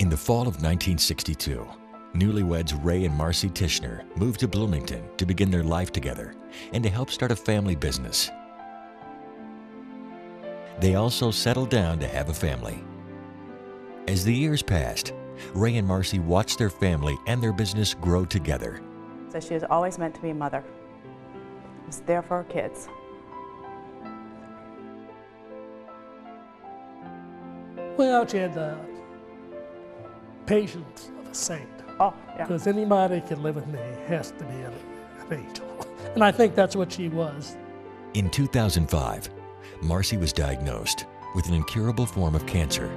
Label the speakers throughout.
Speaker 1: In the fall of 1962, newlyweds Ray and Marcy Tichenor moved to Bloomington to begin their life together and to help start a family business. They also settled down to have a family. As the years passed, Ray and Marcy watched their family and their business grow together.
Speaker 2: So she was always meant to be a mother. Was there for her kids.
Speaker 3: Well, she had the patience of a saint.
Speaker 2: Oh, yeah.
Speaker 3: Because anybody can live with me has to be an angel. And I think that's what she was.
Speaker 1: In 2005, Marcy was diagnosed with an incurable form of cancer.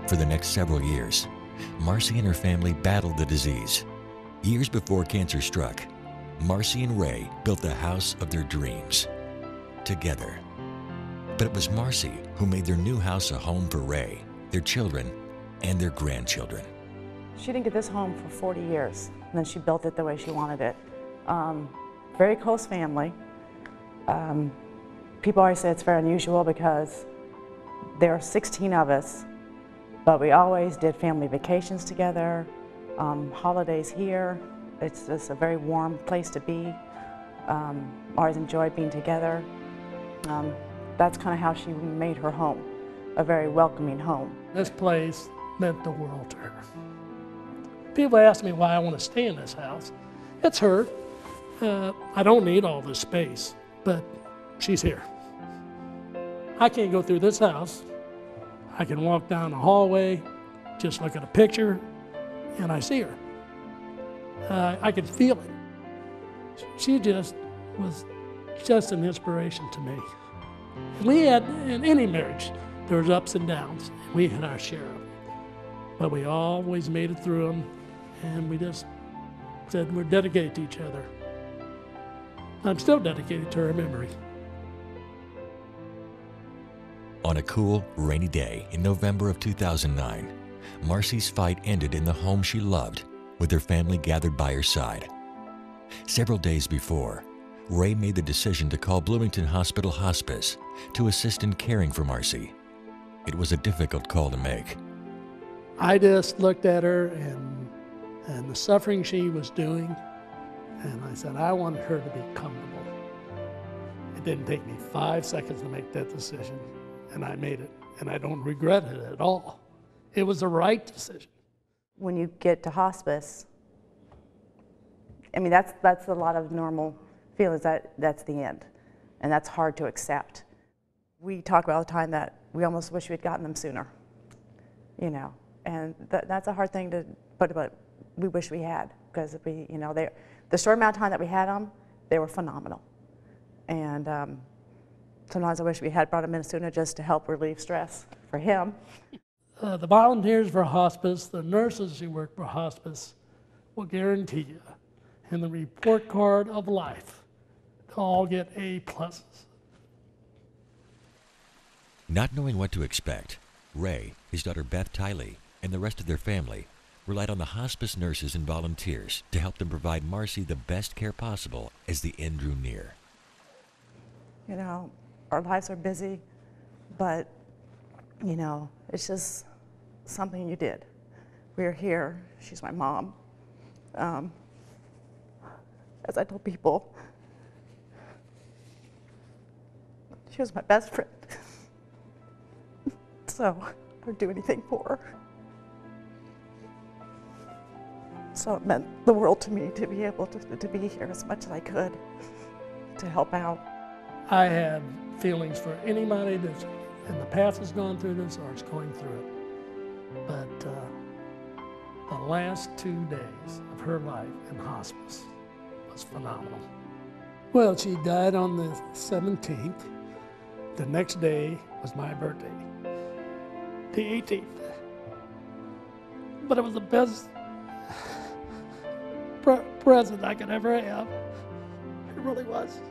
Speaker 1: For the next several years, Marcy and her family battled the disease. Years before cancer struck, Marcy and Ray built the house of their dreams together. But it was Marcy who made their new house a home for Ray, their children, and their grandchildren.
Speaker 2: She didn't get this home for 40 years, and then she built it the way she wanted it. Very close family. People always say it's very unusual because there are 16 of us, but we always did family vacations together, holidays here. It's just a very warm place to be. Always enjoyed being together. That's kind of how she made her home, a very welcoming home.
Speaker 3: This place meant the world to her. People ask me why I want to stay in this house. It's her. I don't need all this space, but she's here. I can't go through this house. I can walk down the hallway, just look at a picture, and I see her. I can feel it. She just was just an inspiration to me. We had, in any marriage, there was ups and downs. We had our share of them. But we always made it through them, and we just said we're dedicated to each other. I'm still dedicated to her memory.
Speaker 1: On a cool, rainy day in November of 2009, Marcy's fight ended in the home she loved, with her family gathered by her side. Several days before, Ray made the decision to call Bloomington Hospital Hospice to assist in caring for Marcy. It was a difficult call to make.
Speaker 3: I just looked at her and the suffering she was doing, and I said, I wanted her to be comfortable. It didn't take me 5 seconds to make that decision, and I made it, and I don't regret it at all. It was the right decision.
Speaker 2: When you get to hospice, I mean, that's a lot of normal feelings, that's the end, and that's hard to accept. We talk about all the time that we almost wish we had gotten them sooner, you know, and that's a hard thing to put, but we wish we had, because we, you know, the short amount of time that we had them, they were phenomenal, and sometimes I wish we had brought him in sooner just to help relieve stress for him.
Speaker 3: The volunteers for hospice, the nurses who work for hospice will guarantee you in the report card of life, they'll all get A+.
Speaker 1: Not knowing what to expect, Ray, his daughter Beth Tiley, and the rest of their family relied on the hospice nurses and volunteers to help them provide Marcy the best care possible as the end drew near.
Speaker 2: You know, our lives are busy, but, you know, it's just something you did. We're here. She's my mom. As I told people, she was my best friend. So I'd do anything for her. So it meant the world to me to be able to be here as much as I could to help out.
Speaker 3: I have feelings for anybody that's in the past has gone through this or is going through it. But the last 2 days of her life in hospice was phenomenal. Well, she died on the 17th. The next day was my birthday, the 18th. But it was the best present I could ever have. It really was.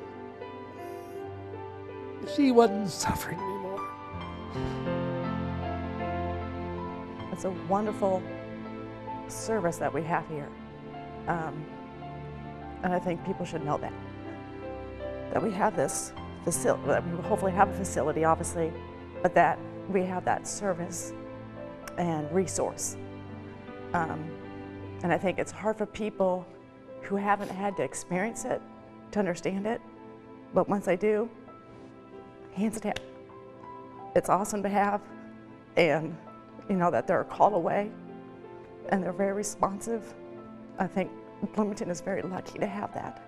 Speaker 3: She wasn't suffering anymore.
Speaker 2: It's a wonderful service that we have here. And I think people should know that we have this facility, that we will hopefully have a facility, obviously, but that we have that service and resource And I think it's hard for people who haven't had to experience it to understand it. But once they do, hands down, it's awesome to have. And you know that they're a call away and they're very responsive. I think Bloomington is very lucky to have that.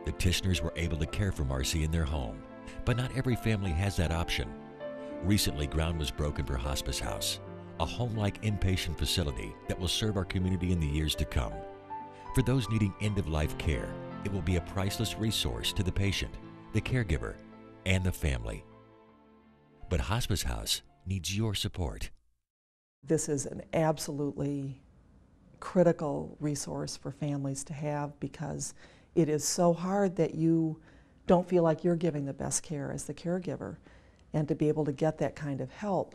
Speaker 1: The Tichenors were able to care for Marcy in their home, but not every family has that option. Recently, ground was broken for Hospice House, a home-like inpatient facility that will serve our community in the years to come. For those needing end-of-life care, it will be a priceless resource to the patient, the caregiver, and the family. But Hospice House needs your support.
Speaker 4: This is an absolutely critical resource for families to have, because it is so hard that you don't feel like you're giving the best care as the caregiver. And to be able to get that kind of help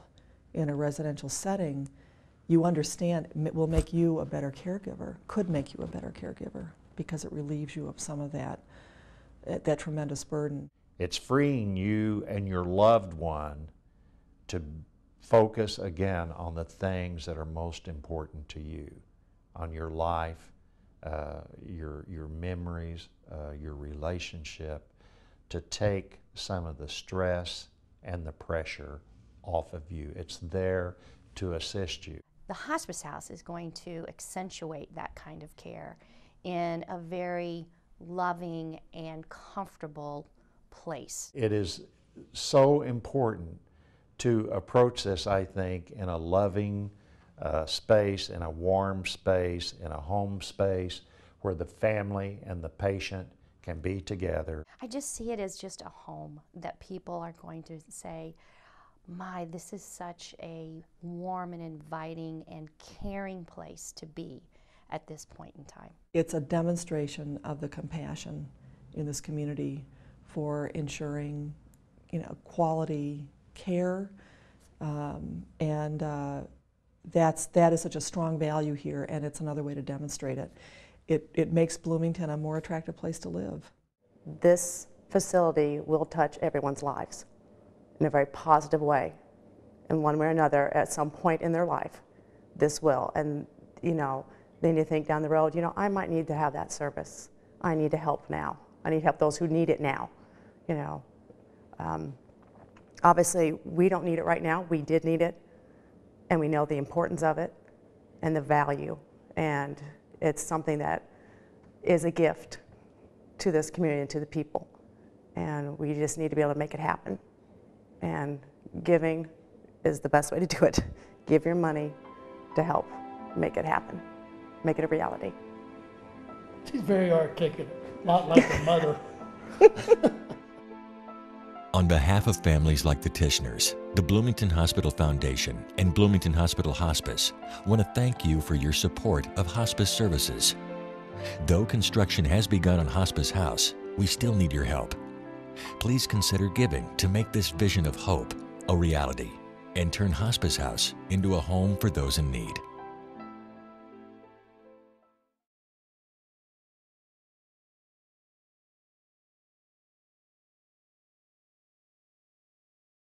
Speaker 4: in a residential setting, you understand it will make you a better caregiver, could make you a better caregiver, because it relieves you of some of that tremendous burden.
Speaker 5: It's freeing you and your loved one to focus again on the things that are most important to you, on your life, your memories, your relationship, to take some of the stress and the pressure off of you. It's there to assist you.
Speaker 6: The Hospice House is going to accentuate that kind of care in a very loving and comfortable place.
Speaker 5: It is so important to approach this, I think, in a loving space, in a warm space, in a home space where the family and the patient can be together.
Speaker 6: I just see it as just a home that people are going to say, my, this is such a warm and inviting and caring place to be at this point in time.
Speaker 4: It's a demonstration of the compassion in this community for ensuring, quality care, and that is such a strong value here, and it's another way to demonstrate it. It makes Bloomington a more attractive place to live.
Speaker 2: This facility will touch everyone's lives in a very positive way, in one way or another, at some point in their life. This will, and then you think down the road, I might need to have that service. I need to help now. I need to help those who need it now. Obviously, we don't need it right now. We did need it, and we know the importance of it and the value, and it's something that is a gift to this community and to the people, and we just need to be able to make it happen. And giving is the best way to do it. Give your money to help make it happen, make it a reality.
Speaker 3: She's very articulate, not like her mother.
Speaker 1: On behalf of families like the Tichenors, the Bloomington Hospital Foundation, and Bloomington Hospital Hospice want to thank you for your support of hospice services. Though construction has begun on Hospice House, we still need your help. Please consider giving to make this vision of hope a reality and turn Hospice House into a home for those in need.